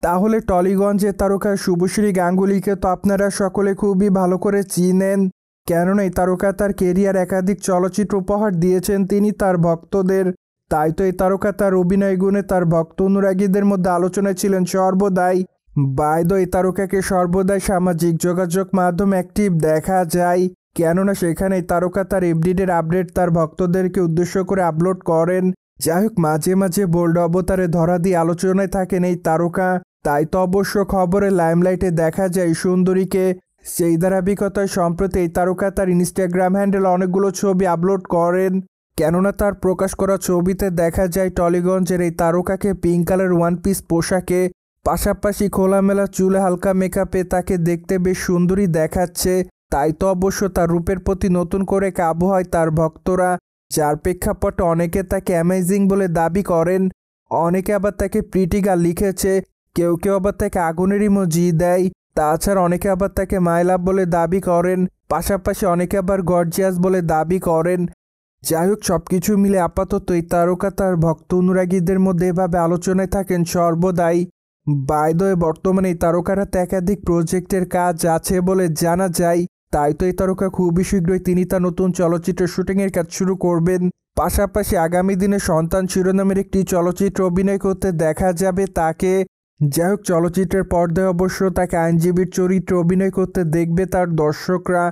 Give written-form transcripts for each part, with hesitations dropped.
তাহলে টলিগঞ্জের তারকা শুভশ্রী গাঙ্গুলীকে তো আপনারা সকলে খুবই ভালো করে চিনেন, কেননা এই তারকা তার কেরিয়ার একাধিক চলচ্চিত্র উপহার দিয়েছেন তিনি তার ভক্তদের। তাই তো এই তারকা তার অভিনয় গুণে তার ভক্ত অনুরাগীদের মধ্যে আলোচনায় ছিলেন সর্বদাই। বাইদো এই তারকাকে সর্বদাই সামাজিক যোগাযোগ মাধ্যম অ্যাক্টিভ দেখা যায়, কেননা সেখানে এই তারকা তার এভরিডের আপডেট তার ভক্তদেরকে উদ্দেশ্য করে আপলোড করেন। যাই হোক, মাঝে মাঝে বোল্ড অবতারে ধরা দিয়ে আলোচনায় থাকেন এই তারকা। তাই তো অবশ্য খবরে লাইমলাইটে দেখা যায় সুন্দরীকে। সেই ধারাবাহিকতায় সম্প্রতি এই তারকা তার ইনস্টাগ্রাম হ্যান্ডেল অনেকগুলো ছবি আপলোড করেন, কেননা তার প্রকাশ করা ছবিতে দেখা যায় টলিগঞ্জের এই তারকাকে পিঙ্ক কালার ওয়ান পিস পোশাকে, পাশাপাশি খোলামেলা চুলে হালকা মেকআপে তাকে দেখতে বেশ সুন্দরী দেখাচ্ছে। তাই তো অবশ্য তার রূপের প্রতি নতুন করে কাবু হয় তার ভক্তরা, যার প্রেক্ষাপটে অনেকে তাকে অ্যামেজিং বলে দাবি করেন, অনেকে আবার তাকে প্রিটি গার্ল লিখেছে, কেউ কেউ আবার তাকে আগুনের ইমোজি দেয়। তাছাড়া অনেকে আবার তাকে মাই লাভ বলে দাবি করেন, পাশাপাশি অনেকে আবার গর্জিয়াস বলে দাবি করেন। যাই হোক, সব কিছু মিলে আপাতত এই তারকা তার ভক্ত অনুরাগীদের মধ্যে এভাবে আলোচনায় থাকেন সর্বদাই। বাই দ্য ওয়ে, বর্তমানে এই তারকার হাতে একাধিক প্রজেক্টের কাজ আছে বলে জানা যায়। তাই তো এই তারকা খুবই শীঘ্রই তিনি তার নতুন চলচ্চিত্রের শুটিংয়ের কাজ শুরু করবেন। পাশাপাশি আগামী দিনে সন্তান শিরোনামের একটি চলচ্চিত্র অভিনয় করতে দেখা যাবে তাকে। যাই হোক, চলচ্চিত্রের পর্দায় অবশ্য তাকে আইনজীবীর চরিত্রে অভিনয় করতে দেখবে তার দর্শকরা।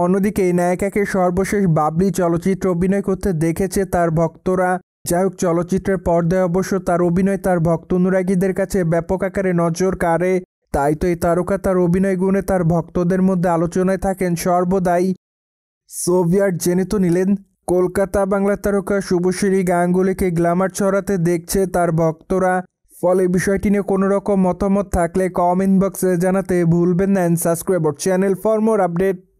অন্যদিকে এই নায়িকাকে সর্বশেষ বাবলি চলচ্চিত্রে অভিনয় করতে দেখেছে তার ভক্তরা। যাই হোক, চলচ্চিত্রের পর্দায় অবশ্য তার অভিনয় তার ভক্ত অনুরাগীদের কাছে ব্যাপক আকারে নজর কাড়ে। তাই তো এই তারকা তার অভিনয় গুণে তার ভক্তদের মধ্যে আলোচনায় থাকেন সর্বদাই। সোভিয়ার জেনে তো নিলেন, কলকাতা বাংলা তারকা শুভশ্রী গাঙ্গুলীকে গ্ল্যামার ছড়াতে দেখছে তার ভক্তরা। ফলে বিষয়টি নিয়ে কোনো রকম মতামত থাকলে কমেন্ট বক্সে জানাতে ভুলবেন না। Subscribe our channel for more update.